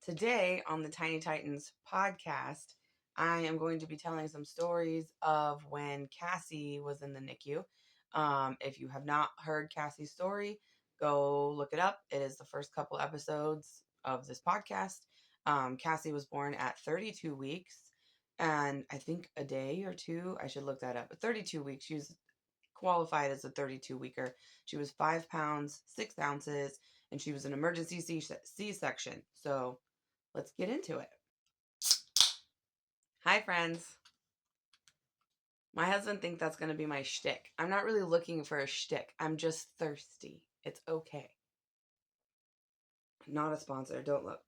Today on the Tiny Titans podcast, I am going to be telling some stories of when Cassie was in the NICU. If you have not heard Cassie's story, go look it up. It is the first couple episodes of this podcast. Cassie was born at 32 weeks, and I think a day or two, I should look that up, but 32 weeks. She was qualified as a 32 weeker. She was 5 pounds, 6 ounces, and she was an emergency C-section. So let's get into it. Hi, friends. My husband thinks that's going to be my shtick. I'm not really looking for a shtick. I'm just thirsty. It's okay. Not a sponsor. Don't look.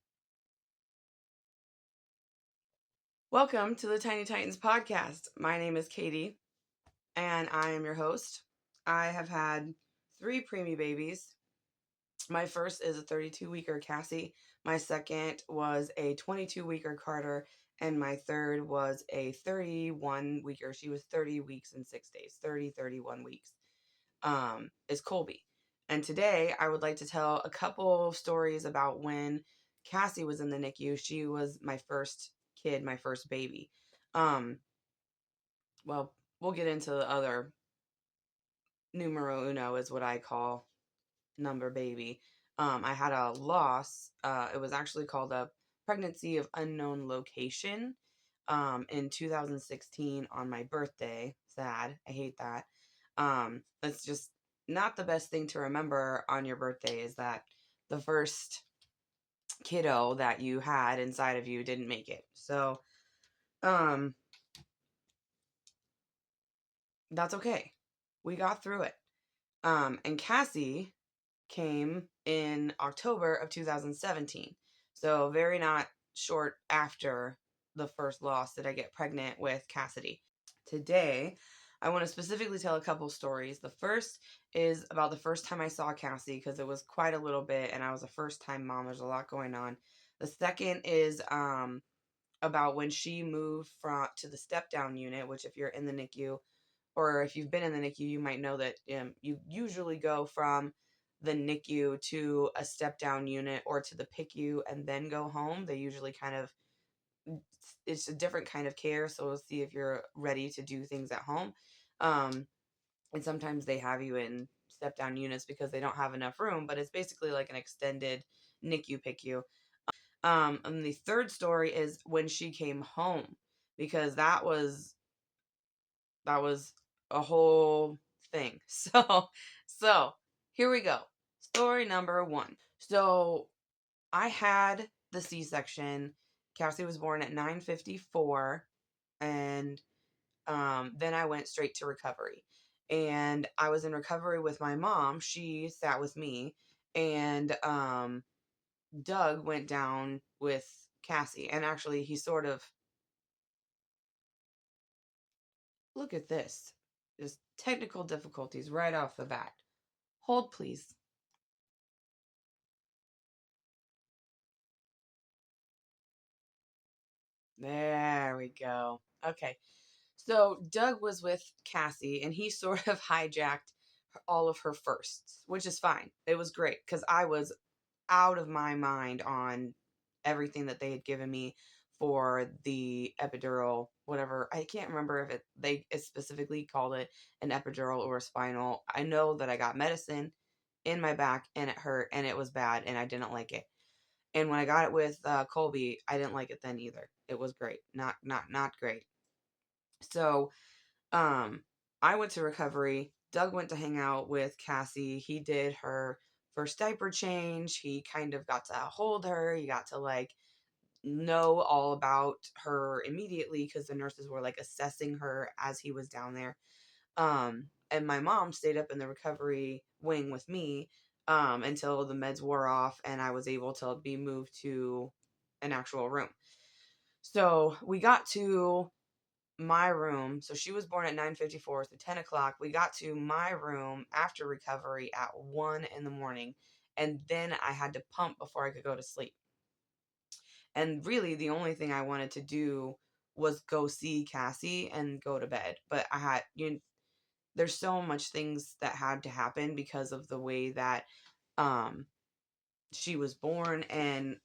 Welcome to the Tiny Titans podcast. My name is Kaity, and I am your host. I have had 3 preemie babies. My first is a 32-weeker Cassi. My second was a 22-weeker Carter. And my third was a 31-weeker. She was 30 weeks and 6 days. 31 weeks. Is Colby. And today I would like to tell a couple stories about when Cassie was in the NICU. She was my first kid, my first baby. Well, we'll get into the other numero uno is what I call number baby. I had a loss. It was actually called a pregnancy of unknown location in 2016 on my birthday. Sad. I hate that. It's just not the best thing to remember on your birthday is that the first kiddo that you had inside of you didn't make it. So, that's okay. We got through it. And Cassie came in October of 2017. So very not short after the first loss did I get pregnant with Cassidy. Today, I want to specifically tell a couple stories. The first is about the first time I saw Cassie because it was quite a little bit and I was a first time mom. There's a lot going on. The second is about when she moved to the step down unit, which if you're in the NICU or if you've been in the NICU, you might know that you usually go from the NICU to a step down unit or to the PICU and then go home. They usually it's a different kind of care. So we'll see if you're ready to do things at home. And sometimes they have you in step down units because they don't have enough room, but it's basically like an extended NICU PICU. And the third story is when she came home because that was a whole thing. So here we go. Story number 1. So I had the C-section. Cassie was born at 9:54, and then I went straight to recovery. And I was in recovery with my mom. She sat with me, and Doug went down with Cassie. And actually, he sort of look at this. Just technical difficulties right off the bat. Hold, please. There we go. Okay. So Doug was with Cassie and he sort of hijacked all of her firsts, which is fine. It was great because I was out of my mind on everything that they had given me for the epidural, whatever. I can't remember if they specifically called it an epidural or a spinal. I know that I got medicine in my back and it hurt and it was bad and I didn't like it. And when I got it with Colby, I didn't like it then either. It was great. Not great. So, I went to recovery. Doug went to hang out with Cassie. He did her first diaper change. He kind of got to hold her. He got to like know all about her immediately because the nurses were like assessing her as he was down there. And my mom stayed up in the recovery wing with me until the meds wore off and I was able to be moved to an actual room. So we got to my room. So she was born at 9:54, so 10 o'clock. We got to my room after recovery at 1 in the morning. And then I had to pump before I could go to sleep. And really the only thing I wanted to do was go see Cassie and go to bed. But I had, there's so much things that had to happen because of the way that she was born and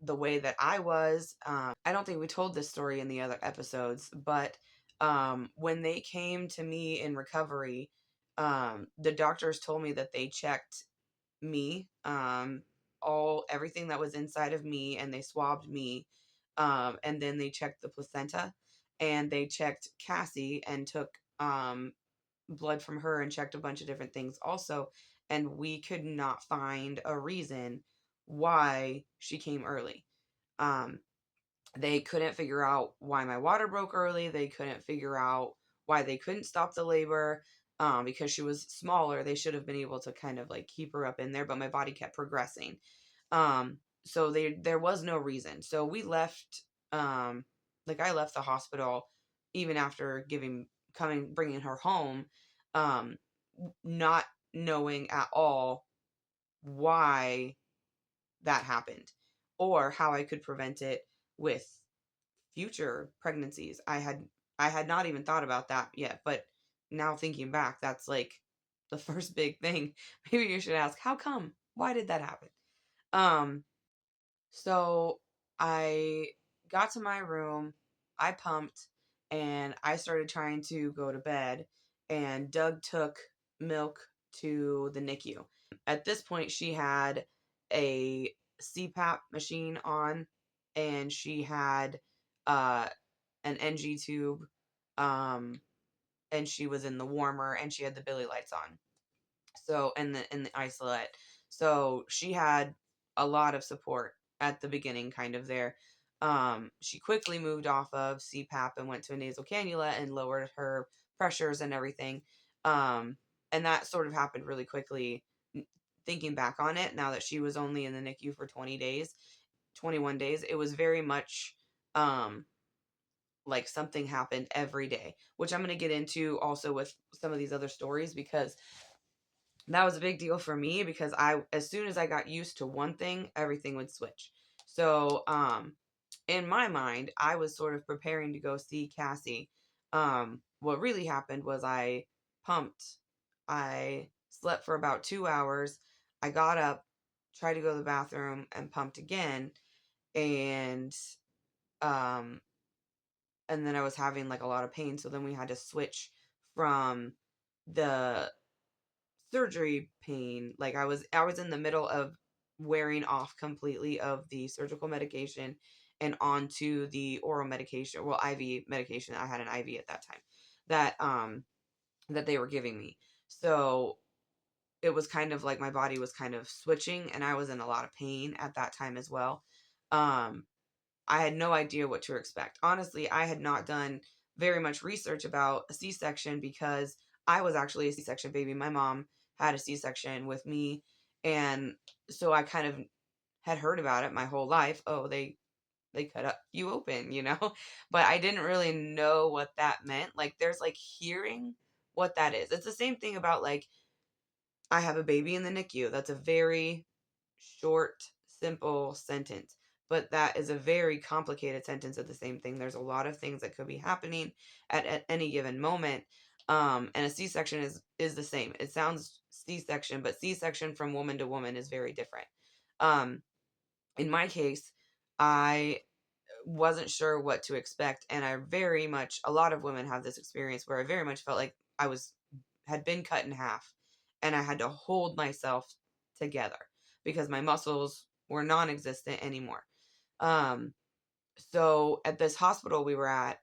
the way that I was. I don't think we told this story in the other episodes, but when they came to me in recovery, the doctors told me that they checked me, everything that was inside of me, and they swabbed me, and then they checked the placenta, and they checked Cassie and took blood from her and checked a bunch of different things also, and we could not find a reason why she came early. Um, they couldn't figure out why my water broke early. They couldn't figure out why they couldn't stop the labor. Because she was smaller, they should have been able to kind of like keep her up in there, but my body kept progressing. So there was no reason. So we left. Like I left the hospital even after bringing her home, um, not knowing at all why that happened or how I could prevent it with future pregnancies. I had not even thought about that yet, but now thinking back, that's like the first big thing. Maybe you should ask, how come? Why did that happen? Um so I got to my room, I pumped, and I started trying to go to bed, and Doug took milk to the NICU. At this point, she had a CPAP machine on, and she had uh, an NG tube, um, and she was in the warmer, and she had the Billy lights on. So in the isolate. So she had a lot of support at the beginning, kind of there. She quickly moved off of CPAP and went to a nasal cannula and lowered her pressures and everything. And that sort of happened really quickly. Thinking back on it, now that she was only in the NICU for 20 days, 21 days, it was very much um, like something happened every day, which I'm going to get into also with some of these other stories, because that was a big deal for me, because as soon as I got used to one thing, everything would switch. So, in my mind, I was sort of preparing to go see Cassie. What really happened was I pumped. I slept for about 2 hours. I got up, tried to go to the bathroom, and pumped again. And, um, and then I was having like a lot of pain. So then we had to switch from the surgery pain. Like I was in the middle of wearing off completely of the surgical medication and onto the oral medication, well, IV medication. I had an IV at that time that they were giving me. So it was kind of like my body was kind of switching, and I was in a lot of pain at that time as well. Um I had no idea what to expect. Honestly, I had not done very much research about a C-section, because I was actually a C-section baby. My mom had a C-section with me, and so I kind of had heard about it my whole life. Oh, they cut up you open, but I didn't really know what that meant. Like there's like hearing what that is. It's the same thing about like I have a baby in the NICU. That's a very short, simple sentence. But that is a very complicated sentence of the same thing. There's a lot of things that could be happening at any given moment. And a C-section is the same. It sounds C-section, but C-section from woman to woman is very different. Um, in my case, I wasn't sure what to expect, and a lot of women have this experience where I very much felt like had been cut in half, and I had to hold myself together because my muscles were non-existent anymore. Um, so at this hospital we were at,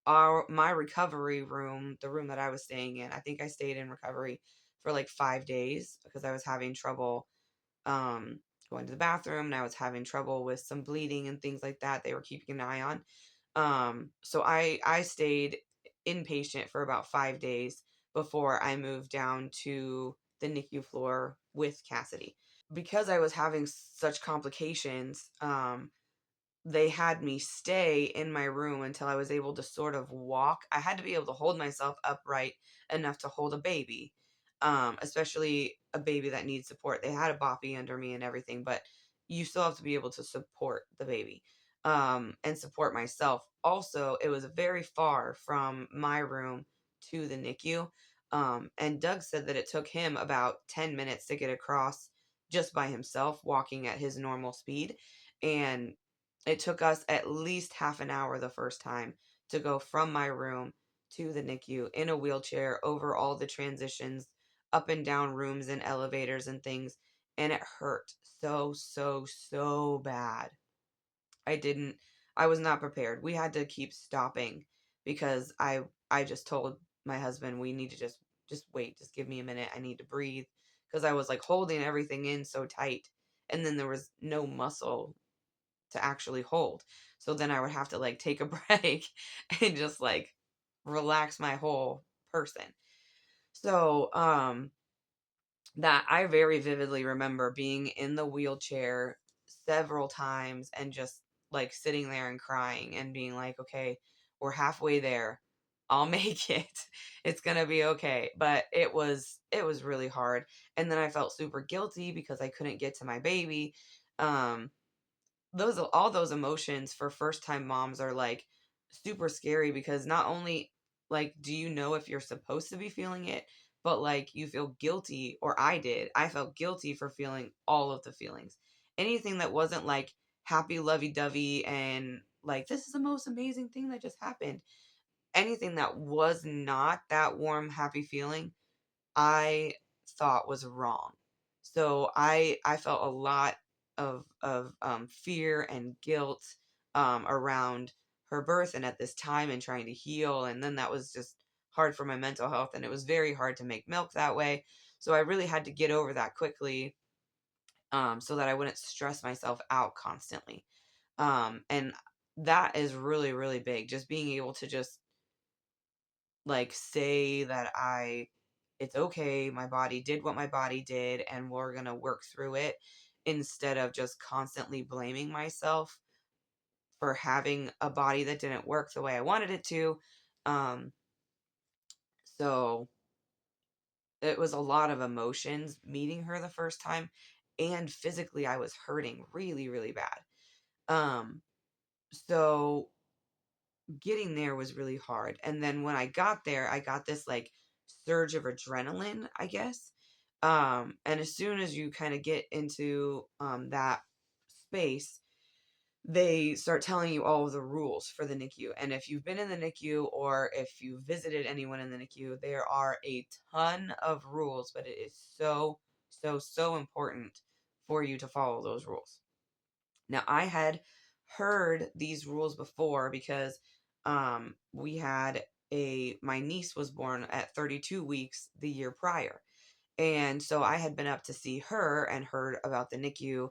my recovery room, the room that I was staying in, I think I stayed in recovery for like 5 days because I was having trouble um, going to the bathroom, and I was having trouble with some bleeding and things like that. They were keeping an eye on. So I stayed inpatient for about 5 days before I moved down to the NICU floor with Cassidy. Because I was having such complications, they had me stay in my room until I was able to sort of walk. I had to be able to hold myself upright enough to hold a baby, especially a baby that needs support. They had a boppy under me and everything, but you still have to be able to support the baby, and support myself. Also, it was very far from my room to the NICU, and Doug said that it took him about 10 minutes to get across just by himself, walking at his normal speed. And it took us at least half an hour the first time to go from my room to the NICU in a wheelchair over all the transitions, up and down rooms and elevators and things. And it hurt so, so, so bad. I didn't, I was not prepared. We had to keep stopping because I just told my husband, we need to just wait, just give me a minute. I need to breathe, because I was like holding everything in so tight, and then there was no muscle to actually hold. So then I would have to like take a break and just like relax my whole person. So, that I very vividly remember being in the wheelchair several times and just like sitting there and crying and being like, okay, we're halfway there. I'll make it. It's going to be okay. But it was really hard. And then I felt super guilty because I couldn't get to my baby. Um those all those emotions for first time moms are like super scary, because not only like do you know if you're supposed to be feeling it, but like you feel guilty, or I felt guilty for feeling all of the feelings. Anything that wasn't like happy lovey-dovey and like this is the most amazing thing that just happened, anything that was not that warm happy feeling, I thought was wrong. So I felt a lot of fear and guilt around her birth and at this time and trying to heal, and then that was just hard for my mental health, and it was very hard to make milk that way. So I really had to get over that quickly, so that I wouldn't stress myself out constantly. And that is really really big, just being able to just like say that it's okay, my body did what my body did and we're going to work through it, instead of just constantly blaming myself for having a body that didn't work the way I wanted it to. Um so it was a lot of emotions meeting her the first time, and physically I was hurting really really bad. So getting there was really hard. And then when I got there, I got this like surge of adrenaline, I guess. And as soon as you kind of get into that space, they start telling you all of the rules for the NICU. And if you've been in the NICU or if you visited anyone in the NICU, there are a ton of rules, but it is so, so, so important for you to follow those rules. Now, I had heard these rules before because we had my niece was born at 32 weeks the year prior. And so I had been up to see her and heard about the NICU.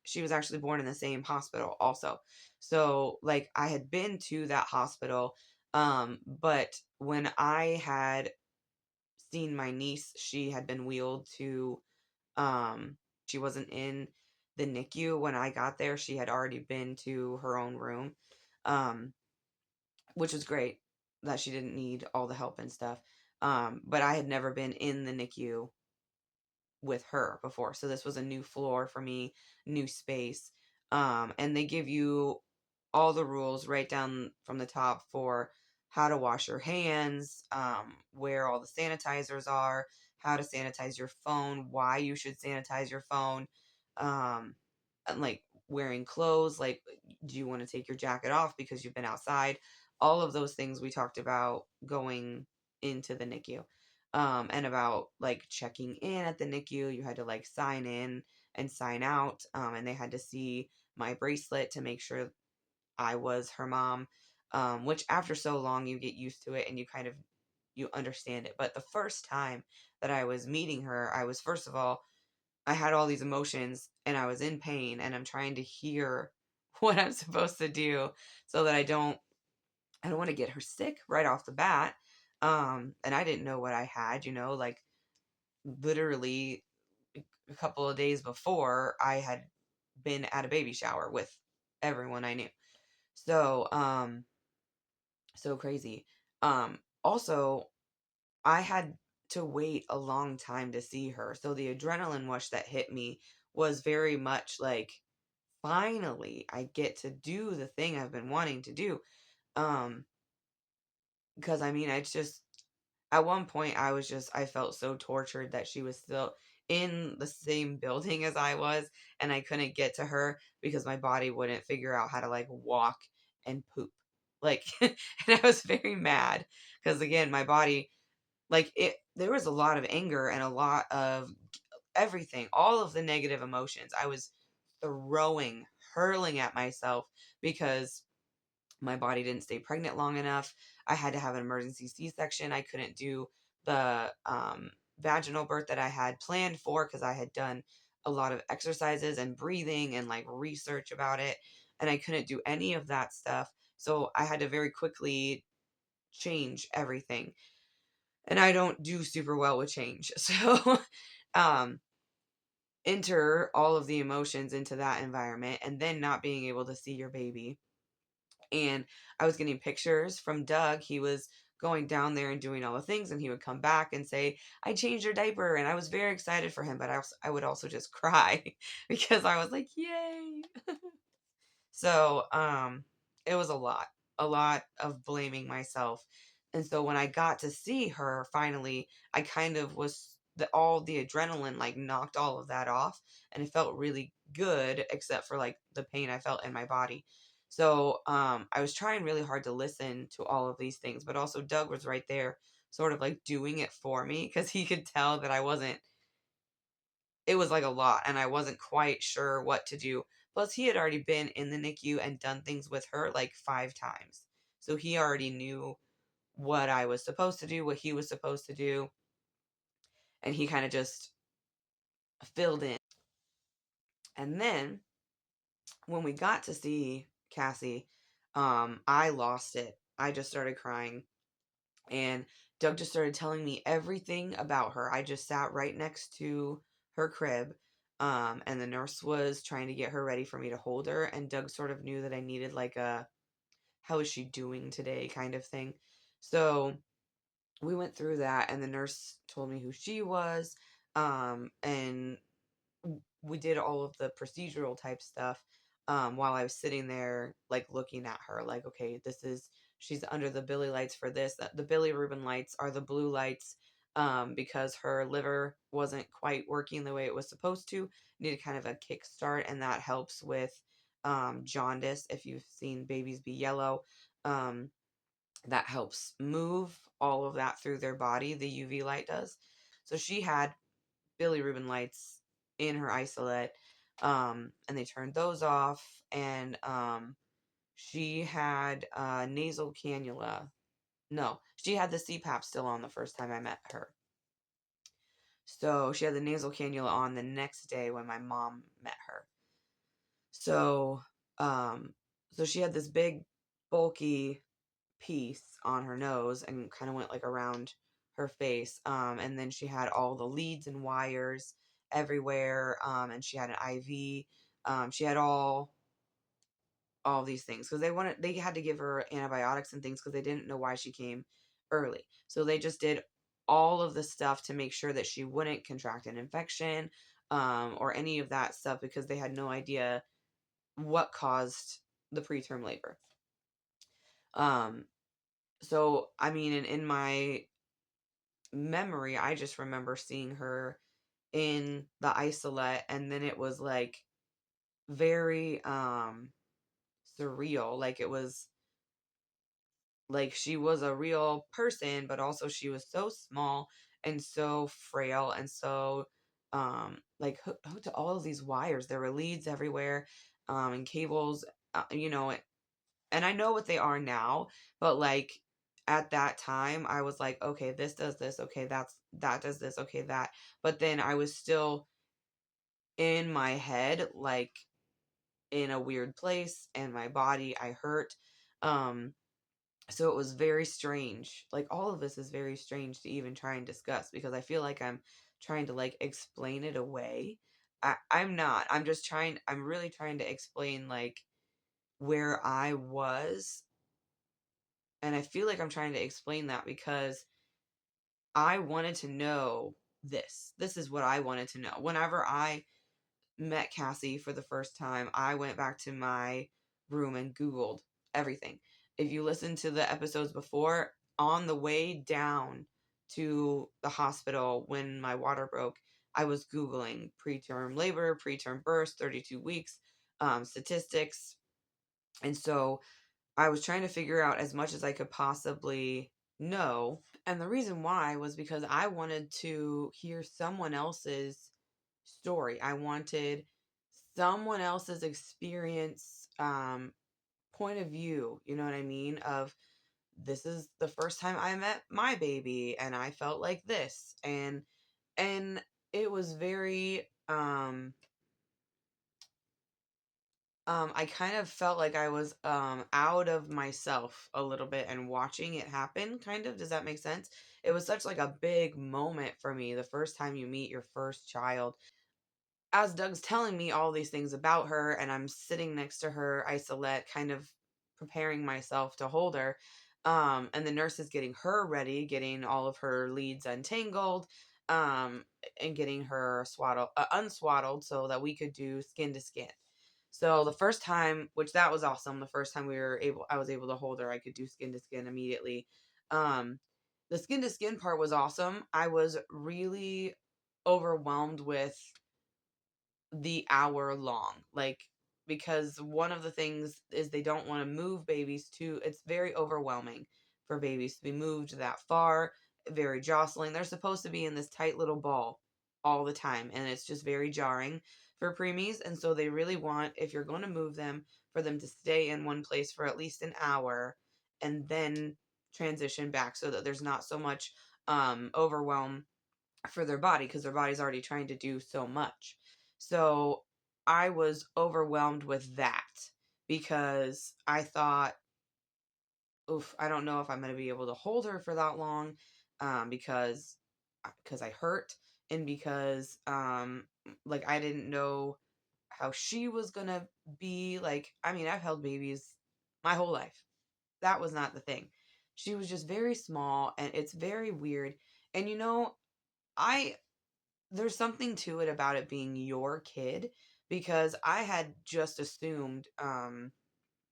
She was actually born in the same hospital also. So like I had been to that hospital. But when I had seen my niece, she had been wheeled to she wasn't in the NICU when I got there. She had already been to her own room, um, which was great that she didn't need all the help and stuff. But I had never been in the NICU with her before. So this was a new floor for me, new space. And they give you all the rules right down from the top for how to wash your hands, where all the sanitizers are, how to sanitize your phone, why you should sanitize your phone, and like wearing clothes, like do you want to take your jacket off because you've been outside? All of those things we talked about going into the NICU. And about like checking in at the NICU, you had to like sign in and sign out, and they had to see my bracelet to make sure I was her mom, which after so long you get used to it and you understand it. But the first time that I was meeting her, I was, first of all, I had all these emotions and I was in pain and I'm trying to hear what I'm supposed to do so that I don't want to get her sick right off the bat. And I didn't know what I had, like literally a couple of days before I had been at a baby shower with everyone I knew. So, so crazy. Also, I had to wait a long time to see her. So the adrenaline rush that hit me was very much like, finally, I get to do the thing I've been wanting to do. Um, because I mean, it's just, at one point I felt so tortured that she was still in the same building as I was, and I couldn't get to her because my body wouldn't figure out how to like walk and poop. Like, and I was very mad because again, my body, like there was a lot of anger and a lot of everything, all of the negative emotions. I was throwing, hurling at myself because my body didn't stay pregnant long enough. I had to have an emergency C-section. I couldn't do the vaginal birth that I had planned for because I had done a lot of exercises and breathing and like research about it. And I couldn't do any of that stuff. So I had to very quickly change everything. And I don't do super well with change. So um enter all of the emotions into that environment and then not being able to see your baby. And I was getting pictures from Doug. He was going down there and doing all the things, and he would come back and say, I changed your diaper. And I was very excited for him, but I would also just cry because I was like, yay. So, it was a lot of blaming myself. And so when I got to see her finally, I kind of was all the adrenaline like knocked all of that off, and it felt really good except for like the pain I felt in my body. So, I was trying really hard to listen to all of these things, but also Doug was right there sort of like doing it for me because he could tell that I wasn't, it was like a lot and I wasn't quite sure what to do. Plus, he had already been in the NICU and done things with her like 5 times. So he already knew what I was supposed to do, what he was supposed to do, and he kind of just filled in. And then when we got to see Cassie, I lost it. I just started crying. And Doug just started telling me everything about her. I just sat right next to her crib. And the nurse was trying to get her ready for me to hold her. And Doug sort of knew that I needed like a, how is she doing today kind of thing. So we went through that, and the nurse told me who she was. And we did all of the procedural type stuff while I was sitting there, like looking at her, like, okay, this is, she's under the Billy lights for this. The Billy Rubin lights are the blue lights because her liver wasn't quite working the way it was supposed to. Needed kind of a kickstart, and that helps with jaundice. If you've seen babies be yellow, that helps move all of that through their body. The UV light does. So she had Billy Rubin lights in her isolate, and they turned those off, and she had nasal cannula. No, she had the CPAP still on the first time I met her. So she had the nasal cannula on the next day when my mom met her. So, um, so she had this big, bulky piece on her nose and kind of went like around her face. And then she had all the leads and wires everywhere. And she had an IV. She had all these things because they had to give her antibiotics and things because they didn't know why she came early. So they just did all of the stuff to make sure that she wouldn't contract an infection or any of that stuff because they had no idea what caused the preterm labor. Um, so I mean, in my memory, I just remember seeing her in the isolate, and then it was like very surreal. Like it was like she was a real person, but also she was so small and so frail and so like hooked to all of these wires. There were leads everywhere, and cables, you know, and I know what they are now, but like at that time I was like, okay, this does this, okay, that does this, okay, that. But then I was still in my head, like in a weird place, and my body, I hurt. Um, so it was very strange. Like all of this is very strange to even try and discuss because I feel like I'm trying to like explain it away. I'm not. I'm really trying to explain like where I was. And I feel like I'm trying to explain that because I wanted to know this. This is what I wanted to know. Whenever I met Cassie for the first time, I went back to my room and Googled everything. If you listen to the episodes before, on the way down to the hospital when my water broke, I was Googling preterm labor, preterm birth, 32 weeks, statistics. And so I was trying to figure out as much as I could possibly know. And the reason why was because I wanted to hear someone else's story. I wanted someone else's experience, point of view, you know what I mean? Of, this is the first time I met my baby and I felt like this. And it was very I kind of felt like I was out of myself a little bit and watching it happen, kind of. Does that make sense? It was such like a big moment for me, the first time you meet your first child. As Doug's telling me all these things about her, and I'm sitting next to her isolette, kind of preparing myself to hold her, and the nurse is getting her ready, getting all of her leads untangled, um, and getting her unswaddled so that we could do skin to skin. So the first time, which that was awesome, the first time I was able to hold her, I could do skin to skin immediately. Um, the skin to skin part was awesome. I was really overwhelmed with the hour long, like, because one of the things is they don't want to move babies too. It's very overwhelming for babies to be moved that far, very jostling. They're supposed to be in this tight little ball all the time, and it's just very jarring for preemies. And so they really want, if you're going to move them, for them to stay in one place for at least an hour and then transition back, so that there's not so much overwhelm for their body, because their body's already trying to do so much. So I was overwhelmed with that because I thought, oof, I don't know if I'm going to be able to hold her for that long, because I hurt, and because like, I didn't know how she was going to be. Like, I mean, I've held babies my whole life. That was not the thing. She was just very small, and it's very weird. And I there's something to it about it being your kid, because I had just assumed, and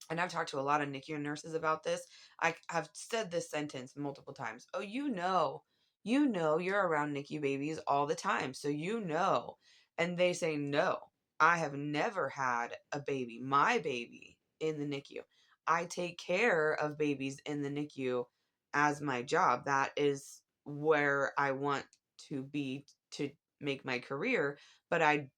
I've talked to a lot of NICU nurses about this. I have said this sentence multiple times. Oh, you're around NICU babies all the time, so you know. And they say, no, I have never had a baby, my baby, in the NICU. I take care of babies in the NICU as my job. That is where I want to be to make my career, but I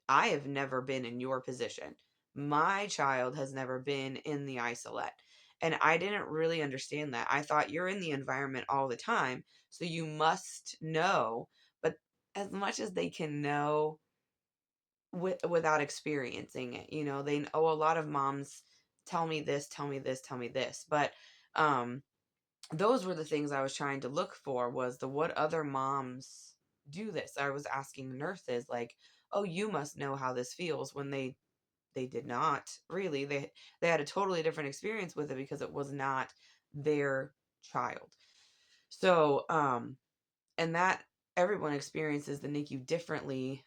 have never been in your position. My child has never been in the isolette. And I didn't really understand that. I thought, you're in the environment all the time, so you must know. But as much as they can know without experiencing it, a lot of moms tell me this, tell me this, tell me this. But um, those were the things I was trying to look for, was the what other moms do this. I was asking nurses, like, oh, you must know how this feels, when they did not really. They had a totally different experience with it, because it was not their child. So and that everyone experiences the NICU differently,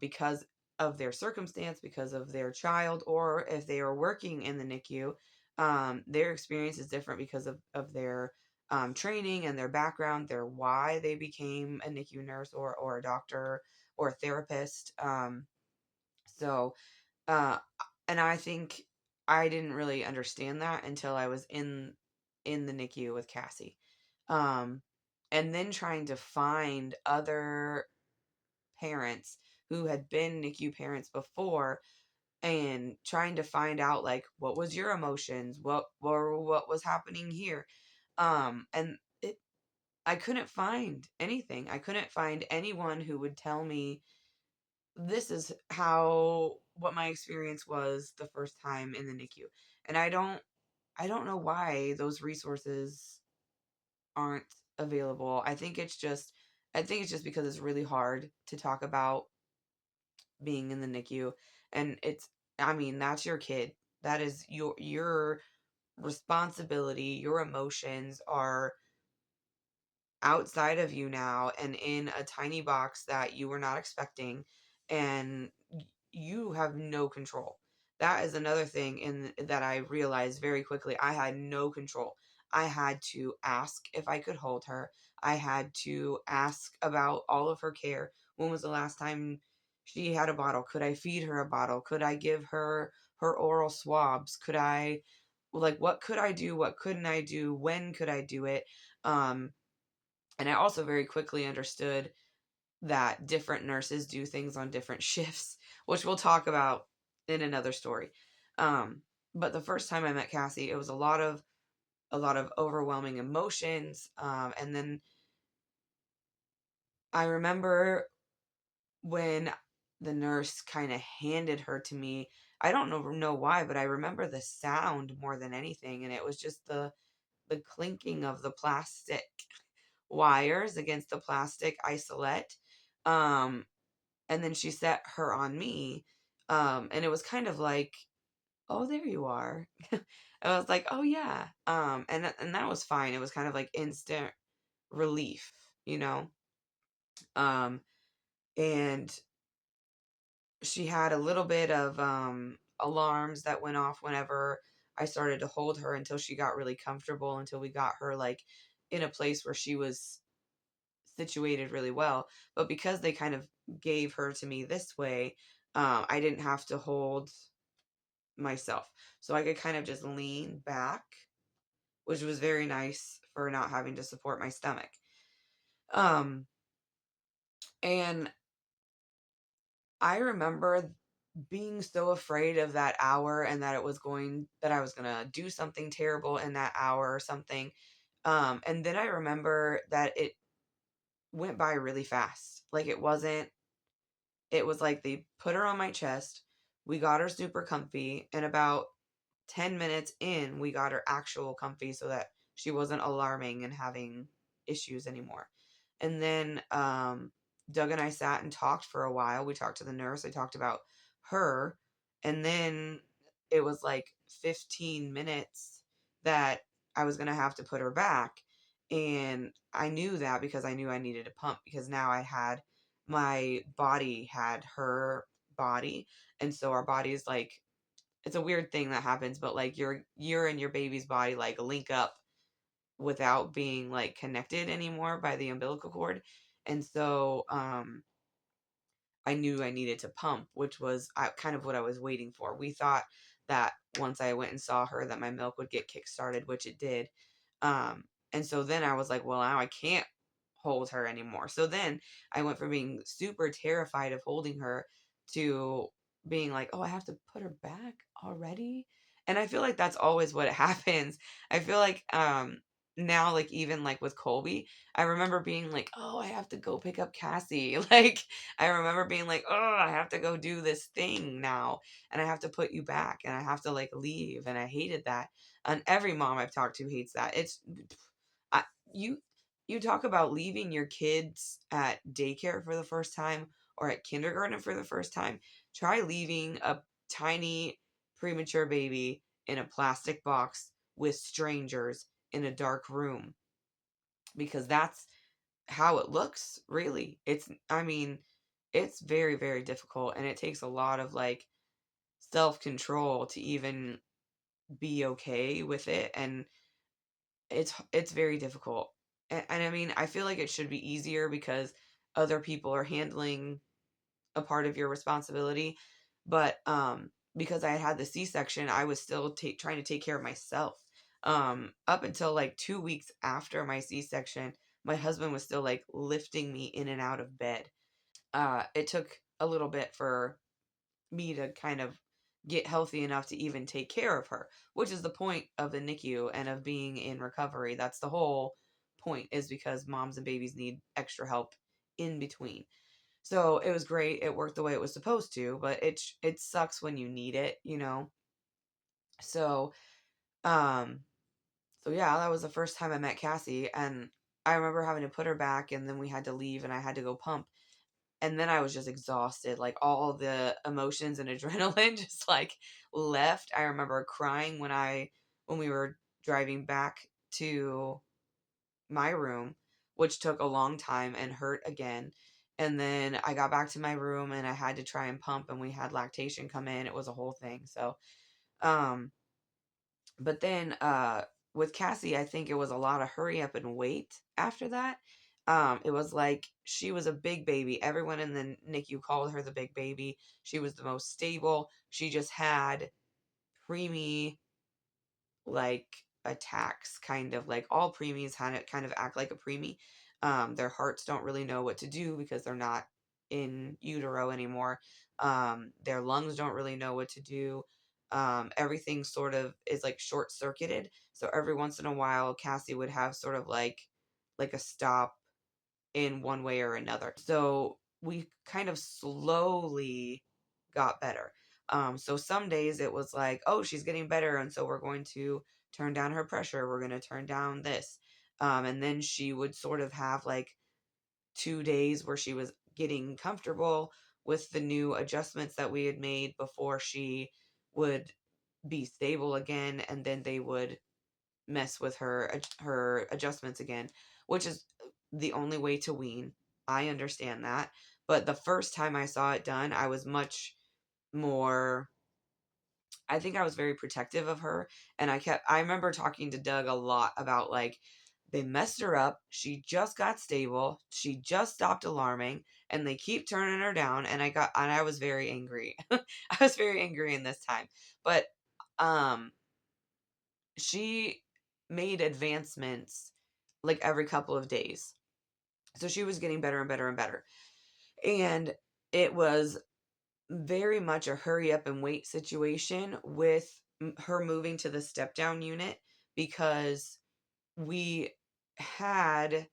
because of their circumstance, because of their child, or if they are working in the NICU, their experience is different because of their training and their background, their why they became a NICU nurse, or a doctor, or a therapist. So uh, and I think I didn't really understand that until I was in the NICU with Cassie. Um, and then trying to find other parents who had been NICU parents before, and trying to find out, like, what was your emotions? What was happening here? And I couldn't find anything. I couldn't find anyone who would tell me, this is what my experience was the first time in the NICU. And I don't know why those resources aren't available. I think it's just because it's really hard to talk about being in the NICU. And I mean, that's your kid. That is your responsibility. Your emotions are outside of you now, and in a tiny box that you were not expecting, and you have no control. That is another thing in that I realized very quickly. I had no control. I had to ask if I could hold her. I had to ask about all of her care. When was the last time she had a bottle? Could I feed her a bottle? Could I give her her oral swabs? Could I, like, what could I do? What couldn't I do? When could I do it? Um, and I also very quickly understood that different nurses do things on different shifts, which we'll talk about in another story. Um, but the first time I met Cassie, it was a lot of overwhelming emotions. And then I remember when the nurse kind of handed her to me. I don't know why, but I remember the sound more than anything, and it was just the clinking of the plastic wires against the plastic isolette. Um, and then she set her on me, and it was kind of like, oh, there you are. I was like, oh yeah, and that was fine. It was kind of like instant relief, you know. Um, and she had a little bit of alarms that went off whenever I started to hold her, until she got really comfortable, until we got her like in a place where she was situated really well. But because they kind of gave her to me this way, I didn't have to hold myself. So I could kind of just lean back, which was very nice for not having to support my stomach. Um, and I remember being so afraid of that hour, and that I was going to do something terrible in that hour or something. And then I remember that it went by really fast. Like, it was like they put her on my chest. We got her super comfy, and about 10 minutes in, we got her actual comfy so that she wasn't alarming and having issues anymore. And then Doug and I sat and talked for a while. We talked to the nurse. I talked about her. And then it was like 15 minutes that I was going to have to put her back. And I knew that because I knew I needed a pump, because now my body had her body. And so our bodies, like, it's a weird thing that happens, but like you're in your baby's body like link up without being like connected anymore by the umbilical cord. And so I knew I needed to pump, which was kind of what I was waiting for. We thought that once I went and saw her that my milk would get kick-started, which it did. Um, and so then I was like, well, now I can't hold her anymore. So then I went from being super terrified of holding her to being like, oh, I have to put her back already. And I feel like that's always what happens. I feel like now, like, even like with Colby, I remember being like, oh, I have to go pick up Cassie. Like, I remember being like, oh, I have to go do this thing now, and I have to put you back, and I have to like leave. And I hated that. And every mom I've talked to hates that. I, you, you talk about leaving your kids at daycare for the first time or at kindergarten for the first time. Try leaving a tiny premature baby in a plastic box with strangers in a dark room, because that's how it looks, really. I mean, it's very, very difficult, and it takes a lot of like self-control to even be okay with it. And it's very difficult. And I mean, I feel like it should be easier because other people are handling a part of your responsibility. But because I had the C-section, I was still trying to take care of myself. Up until like 2 weeks after my C-section, my husband was still like lifting me in and out of bed. It took a little bit for me to kind of get healthy enough to even take care of her, which is the point of the NICU and of being in recovery. That's the whole point, is because moms and babies need extra help in between. So it was great. It worked the way it was supposed to, but it sucks when you need it, you know. So um so yeah, that was the first time I met Cassie, and I remember having to put her back, and then we had to leave and I had to go pump. And then I was just exhausted. Like, all the emotions and adrenaline just like left. I remember crying when we were driving back to my room, which took a long time and hurt again. And then I got back to my room and I had to try and pump, and we had lactation come in. It was a whole thing. So, um, but then with Cassie, I think it was a lot of hurry up and wait after that. It was like she was a big baby. Everyone in the NICU called her the big baby. She was the most stable. She just had preemie like attacks, kind of like all preemies kind of act like a preemie. Their hearts don't really know what to do because they're not in utero anymore. Their lungs don't really know what to do. Everything sort of is like short circuited. So every once in a while, Cassie would have sort of like a stop in one way or another. So we kind of slowly got better. So some days it was like, oh, she's getting better. And so we're going to turn down her pressure. We're going to turn down this. And then she would sort of have like 2 days where she was getting comfortable with the new adjustments that we had made before she would be stable again. And then they would mess with her adjustments again, which is the only way to wean. I understand that. But the first time I saw it done, I was much more, I think I was very protective of her. And I remember talking to Doug a lot about like, they messed her up. She just got stable. She just stopped alarming and they keep turning her down. And I was very angry. I was very angry in this time. But, she made advancements like every couple of days. So she was getting better and better and better. And it was very much a hurry up and wait situation with her moving to the step down unit because we had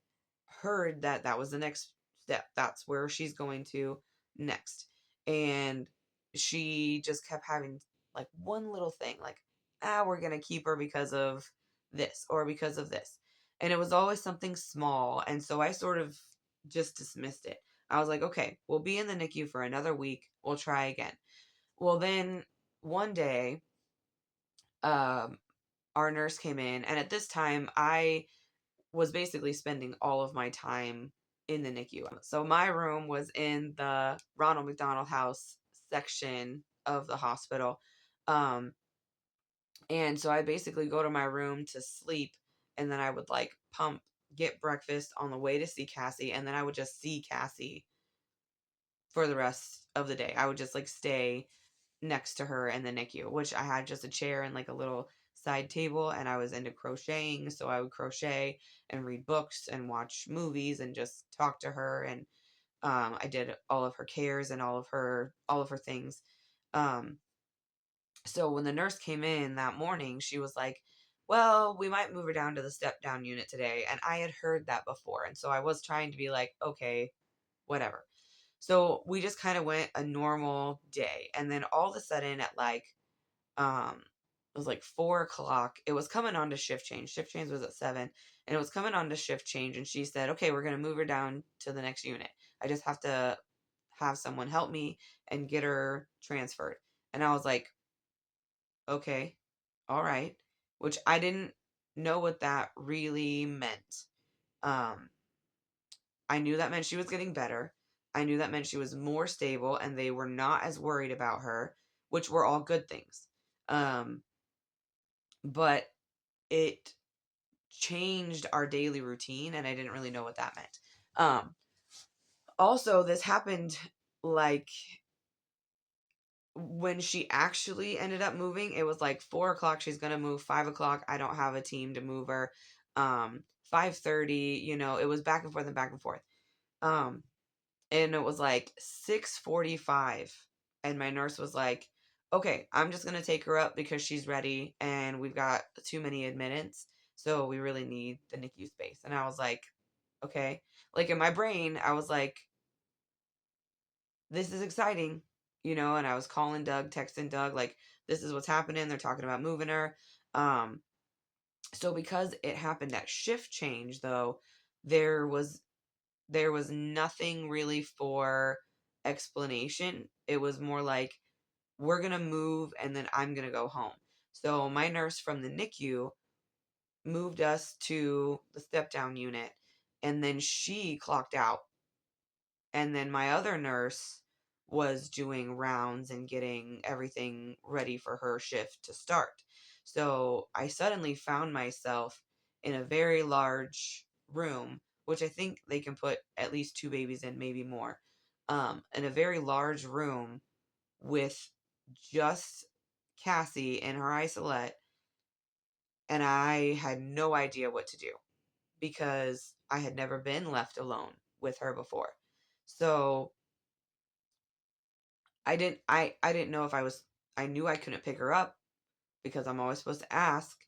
heard that that was the next step. That's where she's going to next. And she just kept having like one little thing like, we're going to keep her because of this or because of this. And it was always something small. And so I sort of just dismissed it. I was like, okay, we'll be in the NICU for another week. We'll try again. Well, then one day, um, our nurse came in, and at this time, I was basically spending all of my time in the NICU. So my room was in the Ronald McDonald House section of the hospital. Um, and so I basically go to my room to sleep, and then I would like get breakfast on the way to see Cassie, and then I would just see Cassie for the rest of the day. I would just like stay next to her in the NICU, which I had just a chair and like a little side table, and I was into crocheting, so I would crochet and read books and watch movies and just talk to her. And I did all of her cares and all of her things. Um, so when the nurse came in that morning, she was like, well, we might move her down to the step down unit today. And I had heard that before. And so I was trying to be like, okay, whatever. So we just kind of went a normal day. And then all of a sudden at like, it was like 4 o'clock. It was coming on to shift change. Shift change was at 7, and it was coming on to shift change. And she said, okay, we're going to move her down to the next unit. I just have to have someone help me and get her transferred. And I was like, okay, all right, which I didn't know what that really meant. Um, I knew that meant she was getting better. I knew that meant she was more stable and they were not as worried about her, which were all good things. Um, but it changed our daily routine and I didn't really know what that meant. Also, this happened like when she actually ended up moving, it was like 4 o'clock. She's gonna move 5 o'clock. I don't have a team to move her. 5:30. It was back and forth and back and forth. Um, and it was like 6:45, and my nurse was like, "Okay, I'm just gonna take her up because she's ready, and we've got too many admittance, so we really need the NICU space." And I was like, "Okay." Like in my brain, I was like, this is exciting, and I was calling Doug, texting Doug, like, this is what's happening. They're talking about moving her. Um, so because it happened at shift change, though, there was nothing really for explanation. It was more like, we're gonna move and then I'm gonna go home. So my nurse from the NICU moved us to the step down unit, and then she clocked out. And then my other nurse was doing rounds and getting everything ready for her shift to start. So I suddenly found myself in a very large room which I think they can put at least 2 babies in, maybe more, in a very large room with just Cassie and her isolette, and I had no idea what to do because I had never been left alone with her before. So I didn't know if I knew I couldn't pick her up because I'm always supposed to ask,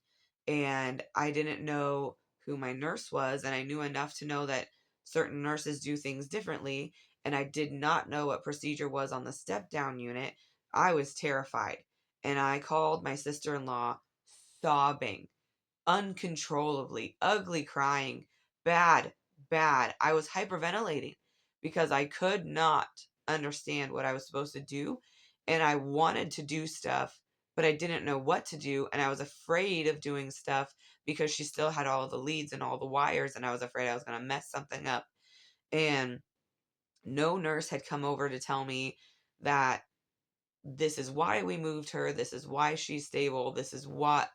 and I didn't know who my nurse was, and I knew enough to know that certain nurses do things differently, and I did not know what procedure was on the step down unit. I was terrified, and I called my sister-in-law sobbing uncontrollably, ugly crying, bad, bad. I was hyperventilating because I could not understand what I was supposed to do. And I wanted to do stuff, but I didn't know what to do. And I was afraid of doing stuff because she still had all the leads and all the wires. And I was afraid I was going to mess something up. And no nurse had come over to tell me that this is why we moved her, this is why she's stable, this is what,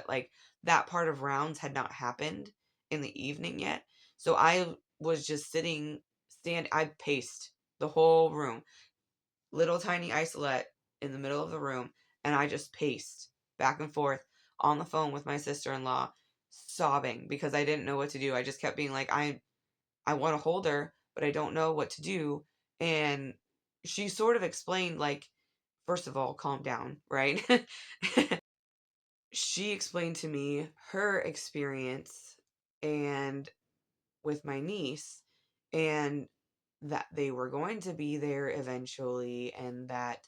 like, that part of rounds had not happened in the evening yet. So I was just I paced the whole room, little tiny isolette in the middle of the room, and I just paced back and forth on the phone with my sister-in-law, sobbing because I didn't know what to do. I just kept being like, I want to hold her, but I don't know what to do. And she sort of explained, like, first of all, calm down, right? She explained to me her experience and with my niece, and that they were going to be there eventually, and that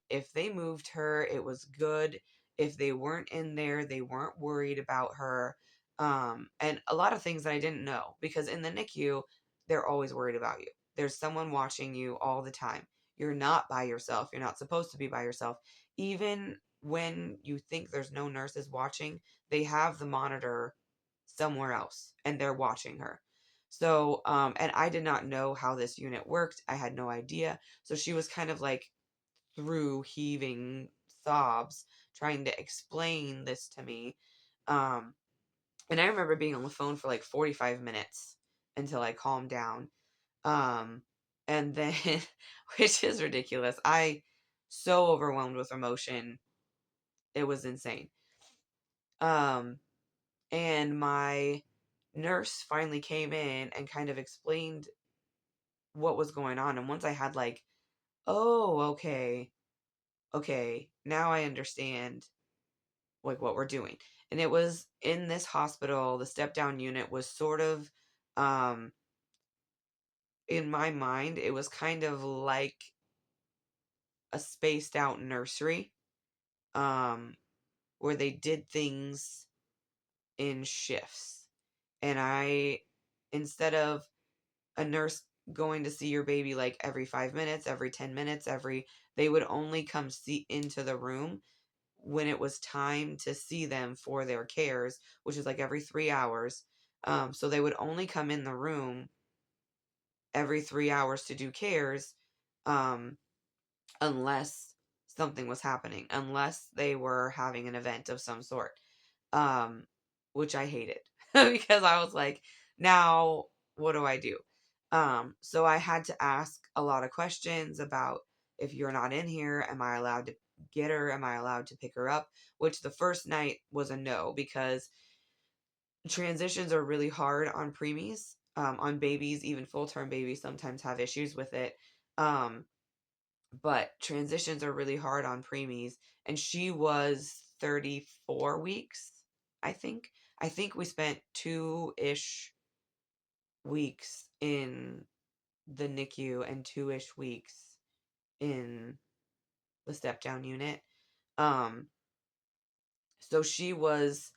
if they moved her, it was good. If they weren't in there, they weren't worried about her. And a lot of things that I didn't know, because in the NICU, they're always worried about you. There's someone watching you all the time. You're not by yourself. You're not supposed to be by yourself. Even when you think there's no nurses watching, they have the monitor somewhere else and they're watching her. So, and I did not know how this unit worked. I had no idea. So she was kind of like through heaving sobs trying to explain this to me. Um, and I remember being on the phone for like 45 minutes until I calmed down. Um, and then, which is ridiculous. So overwhelmed with emotion. It was insane. Um, and my nurse finally came in and kind of explained what was going on. And once I had like, oh, okay, now I understand like what we're doing. And it was in this hospital, the step down unit was sort of, um, in my mind, it was kind of like a spaced out nursery, um, where they did things in shifts. And instead of a nurse going to see your baby like every 5 minutes, every 10 minutes, they would only come see into the room when it was time to see them for their cares, which is like every 3 hours. So they would only come in the room every 3 hours to do cares, um, unless something was happening, unless they were having an event of some sort, um, which I hated because I was like, now what do I do? So I had to ask a lot of questions about, if you're not in here, am I allowed to get her? Am I allowed to pick her up? Which the first night was a no, because transitions are really hard on preemies, on babies, even full-term babies sometimes have issues with it. Um, but transitions are really hard on preemies, and she was 34 weeks, I think. I think we spent 2-ish weeks in the NICU and 2-ish weeks in the step down unit. Um, so she was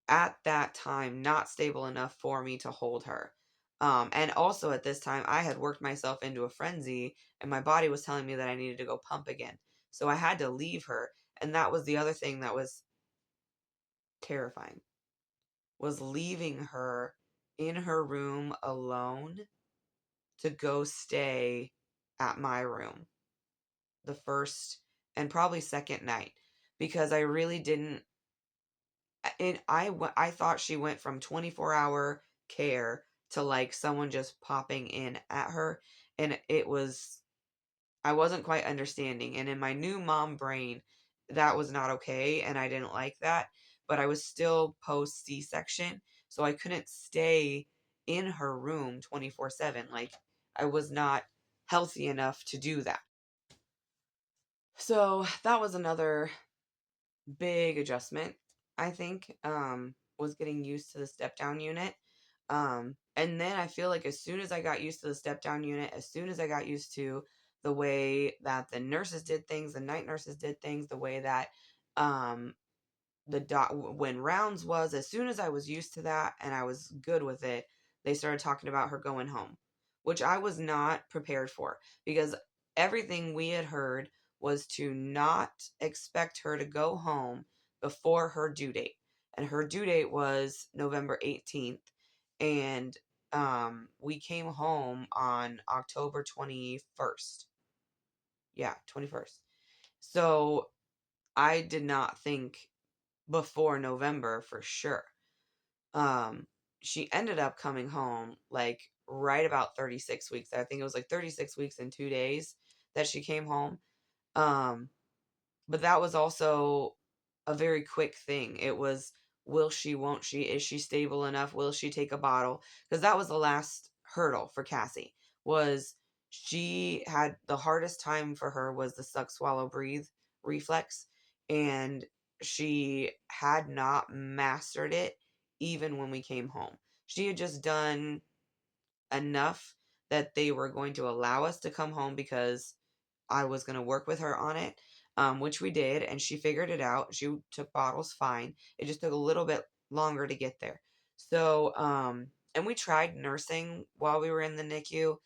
at that time not stable enough for me to hold her. And also at this time, I had worked myself into a frenzy and my body was telling me that I needed to go pump again. So I had to leave her. And that was the other thing that was terrifying, was leaving her in her room alone to go stay at my room the first and probably second night, because I really didn't. And I thought she went from 24-hour care to like someone just popping in at her. And I wasn't quite understanding. And in my new mom brain, that was not okay. And I didn't like that. But I was still post C section. So I couldn't stay in her room 24/7. Like, I was not healthy enough to do that. So that was another big adjustment, I think, was getting used to the step down unit. And then I feel like as soon as I got used to the step down unit, as soon as I got used to the way that the nurses did things, the night nurses did things, the way that um, when rounds was, as soon as I was used to that and I was good with it, they started talking about her going home, which I was not prepared for, because everything we had heard was to not expect her to go home before her due date. And her due date was November 18th. And we came home on October 21st. Yeah, 21st. So I did not think before November for sure. Um, she ended up coming home like right about 36 weeks. I think it was like 36 weeks and 2 days that she came home. Um, but that was also a very quick thing. It was, will she, won't she? Is she stable enough? Will she take a bottle? Because that was the last hurdle for Cassie. Was she had the hardest time for her was the suck, swallow, breathe reflex. And she had not mastered it even when we came home. She had just done enough that they were going to allow us to come home because I was going to work with her on it, which we did, and she figured it out. She took bottles fine. It just took a little bit longer to get there. So, and we tried nursing while we were in the NICU,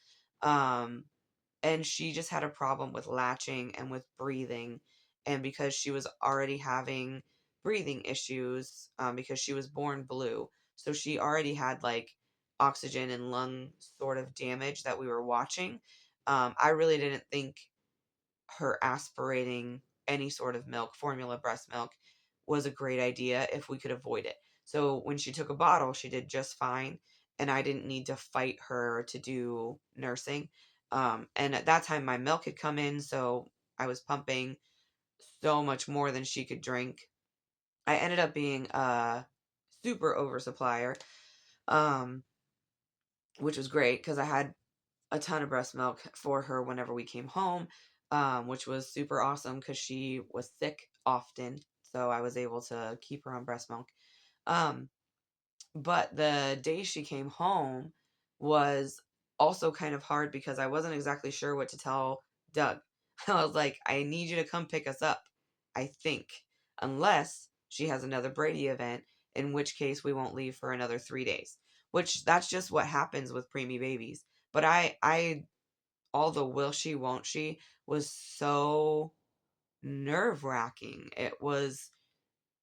and she just had a problem with latching and with breathing. And because she was already having breathing issues, because she was born blue, so she already had like oxygen and lung sort of damage that we were watching. I really didn't think her aspirating any sort of milk, formula breast milk, was a great idea if we could avoid it. So when she took a bottle, she did just fine, and I didn't need to fight her to do nursing. And at that time, my milk had come in, so I was pumping so much more than she could drink. I ended up being a super oversupplier, um, which was great because I had a ton of breast milk for her whenever we came home, which was super awesome because she was sick often. So I was able to keep her on breast milk. Um, but the day she came home was also kind of hard because I wasn't exactly sure what to tell Doug. I was like, I need you to come pick us up, I think, unless she has another Brady event, in which case we won't leave for another 3 days, which that's just what happens with preemie babies. But all the will she, won't she was so nerve wracking. It was,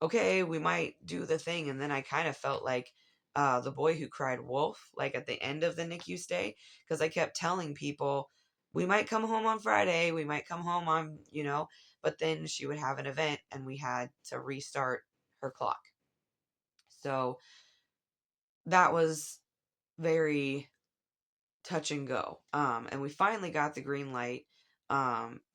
okay, we might do the thing. And then I kind of felt like the boy who cried wolf, like at the end of the NICU stay, because I kept telling people, we might come home on Friday, we might come home on, but then she would have an event and we had to restart her clock. So that was very touch and go. And we finally got the green light.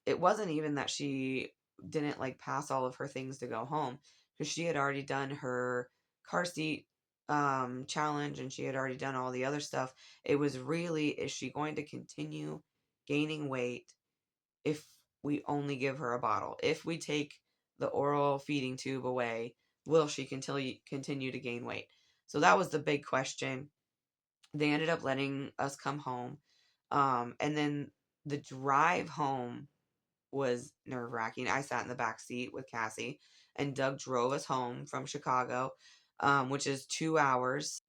It wasn't even that she didn't like pass all of her things to go home, because she had already done her car seat challenge, and she had already done all the other stuff. It was really, is she going to continue gaining weight if we only give her a bottle? If we take the oral feeding tube away, will she continue to gain weight? So that was the big question. They ended up letting us come home. And then the drive home was nerve wracking. I sat in the back seat with Cassie, and Doug drove us home from Chicago, which is 2 hours.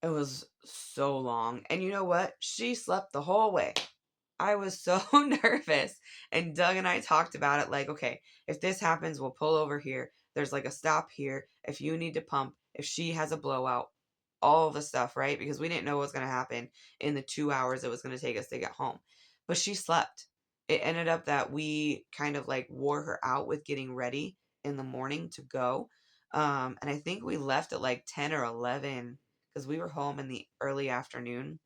It was so long. And you know what? She slept the whole way. I was so nervous. And Doug and I talked about it like, okay, if this happens, we'll pull over here. There's like a stop here. If you need to pump, if she has a blowout, all the stuff, right? Because we didn't know what was going to happen in the 2 hours it was going to take us to get home. But she slept. It ended up that we kind of like wore her out with getting ready in the morning to go. And I think we left at like 10 or 11 because we were home in the early afternoon.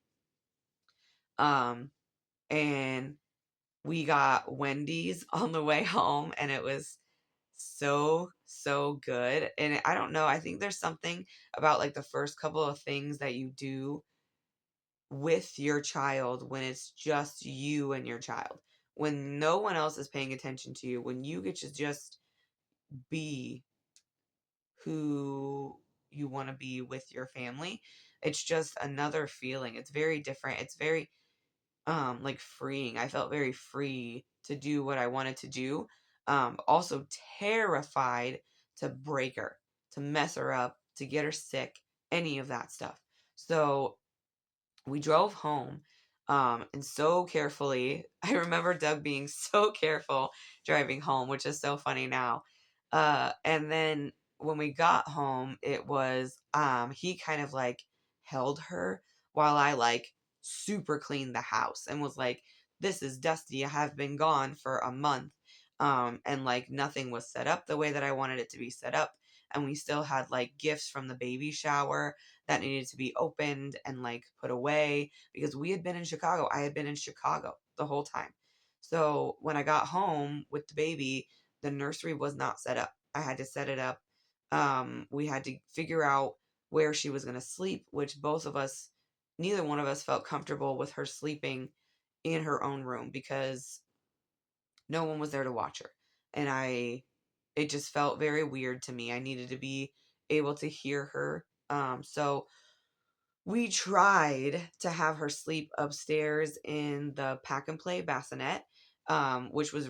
Um, and we got Wendy's on the way home, and it was so good. And I don't know, I think there's something about like the first couple of things that you do with your child when it's just you and your child. When no one else is paying attention to you, when you get to just be who you want to be with your family, it's just another feeling. It's very different. It's very like freeing. I felt very free to do what I wanted to do. Also terrified to break her, to mess her up, to get her sick, any of that stuff. So we drove home, and so carefully. I remember Doug being so careful driving home, which is so funny now. And then when we got home, it was he kind of like held her while I like super cleaned the house and was like, "This is dusty. I have been gone for a month." And like nothing was set up the way that I wanted it to be set up. And we still had like gifts from the baby shower that needed to be opened and like put away because we had been in Chicago. I had been in Chicago the whole time. So when I got home with the baby, the nursery was not set up. I had to set it up. We had to figure out where she was going to sleep, which both of us, neither one of us felt comfortable with her sleeping in her own room because no one was there to watch her. And it just felt very weird to me. I needed to be able to hear her. So we tried to have her sleep upstairs in the pack and play bassinet, which was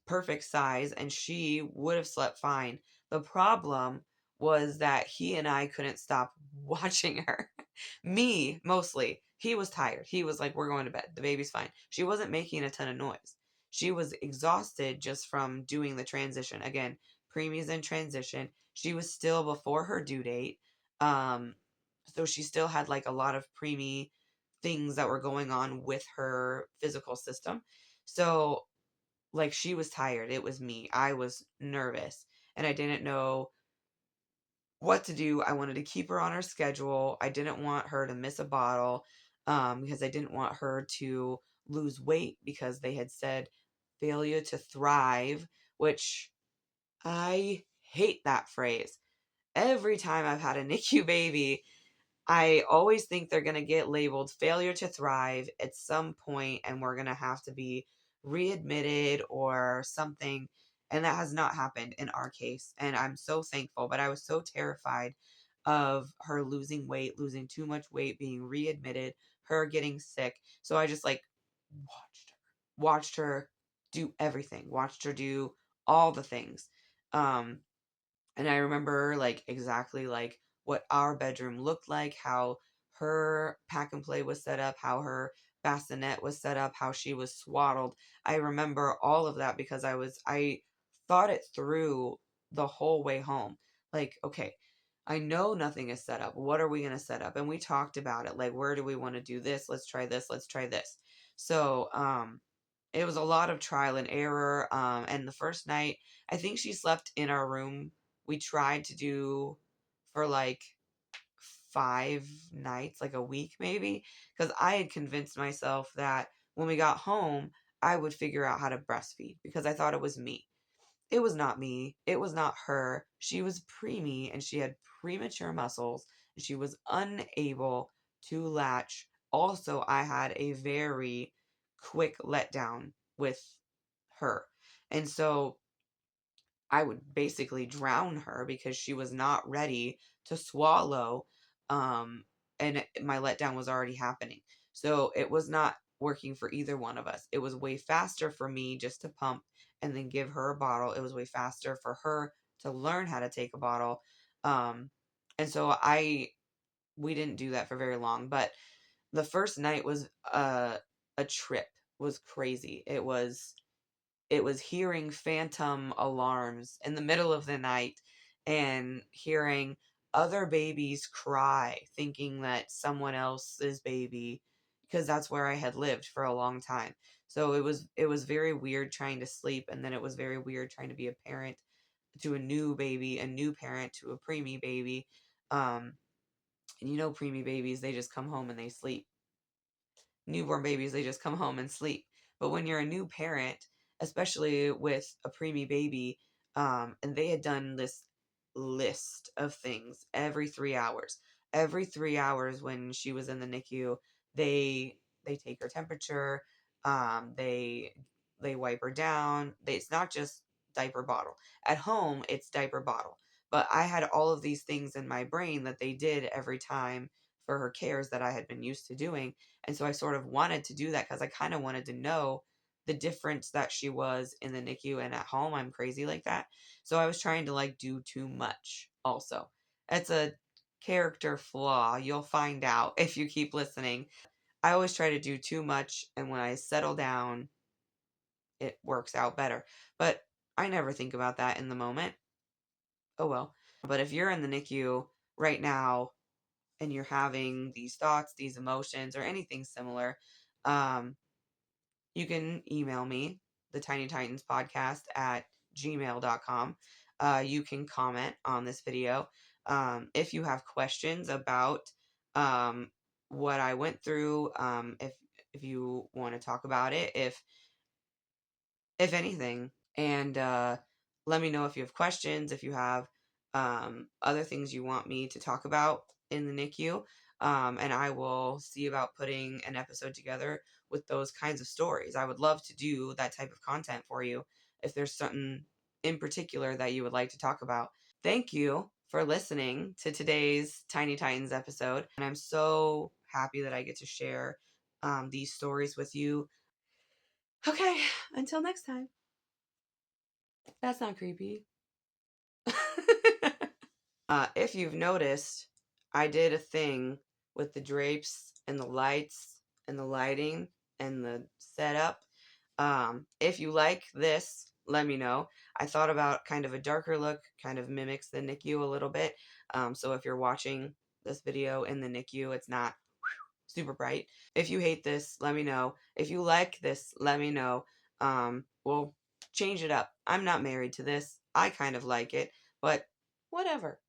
perfect size, and she would have slept fine. The problem was that he and I couldn't stop watching her. Me, mostly. He was tired. He was like, "We're going to bed. The baby's fine." She wasn't making a ton of noise. She was exhausted just from doing the transition. Again, preemie's in transition. She was still before her due date. Um, so she still had like a lot of preemie things that were going on with her physical system. So like she was tired. It was me. I was nervous and I didn't know what to do. I wanted to keep her on her schedule. I didn't want her to miss a bottle because I didn't want her to lose weight because they had said failure to thrive, which I hate that phrase. Every time I've had a NICU baby, I always think they're going to get labeled failure to thrive at some point and we're going to have to be readmitted or something. And that has not happened in our case. And I'm so thankful, but I was so terrified of her losing weight, losing too much weight, being readmitted, her getting sick. So I just like watched her do everything, watched her do all the things. Um, and I remember like exactly like what our bedroom looked like, how her pack and play was set up, how her bassinet was set up, how she was swaddled. I remember all of that because I thought it through the whole way home. Like, okay, I know nothing is set up. What are we going to set up? And we talked about it. Like, where do we want to do this? Let's try this. Let's try this. So, it was a lot of trial and error. And the first night, I think she slept in our room. We tried to do for like 5 nights, like a week maybe, because I had convinced myself that when we got home, I would figure out how to breastfeed because I thought it was me. It was not me. It was not her. She was preemie and she had premature muscles and she was unable to latch. Also, I had a very quick letdown with her. And so I would basically drown her because she was not ready to swallow. Um, my letdown was already happening. So it was not working for either one of us. It was way faster for me just to pump and then give her a bottle. It was way faster for her to learn how to take a bottle. Um, and so we didn't do that for very long, but the first night was a trip, was crazy. It was hearing phantom alarms in the middle of the night and hearing other babies cry, thinking that someone else's baby, because that's where I had lived for a long time. So it was very weird trying to sleep, and then it was very weird trying to be a parent to a new baby, a new parent to a preemie baby. Um, And preemie babies, they just come home and they sleep. Newborn babies, they just come home and sleep. But when you're a new parent, especially with a preemie baby, and they had done this list of things every 3 hours. Every 3 hours when she was in the NICU, they take her temperature, they wipe her down. It's not just diaper bottle. At home, it's diaper bottle. But I had all of these things in my brain that they did every time for her cares that I had been used to doing. And so I sort of wanted to do that because I kind of wanted to know the difference that she was in the NICU and at home. I'm crazy like that. So I was trying to like do too much also. It's a character flaw. You'll find out if you keep listening. I always try to do too much, and when I settle down, it works out better. But I never think about that in the moment. Oh well. But if you're in the NICU right now and you're having these thoughts, these emotions, or anything similar, um, you can email me, the Tiny Titans podcast at gmail.com. You can comment on this video. If you have questions about what I went through, if you want to talk about it, if anything, and let me know if you have questions, if you have other things you want me to talk about in the NICU, and I will see about putting an episode together with those kinds of stories. I would love to do that type of content for you if there's something in particular that you would like to talk about. Thank you for listening to today's Tiny Titans episode, and I'm so happy that I get to share these stories with you. Okay, until next time. That's not creepy. If you've noticed, I did a thing with the drapes and the lights and the lighting and the setup. If you like this, let me know. I thought about kind of a darker look, kind of mimics the NICU a little bit. So if you're watching this video in the NICU, it's not super bright. If you hate this, let me know. If you like this, let me know. We'll change it up. I'm not married to this. I kind of like it, but whatever.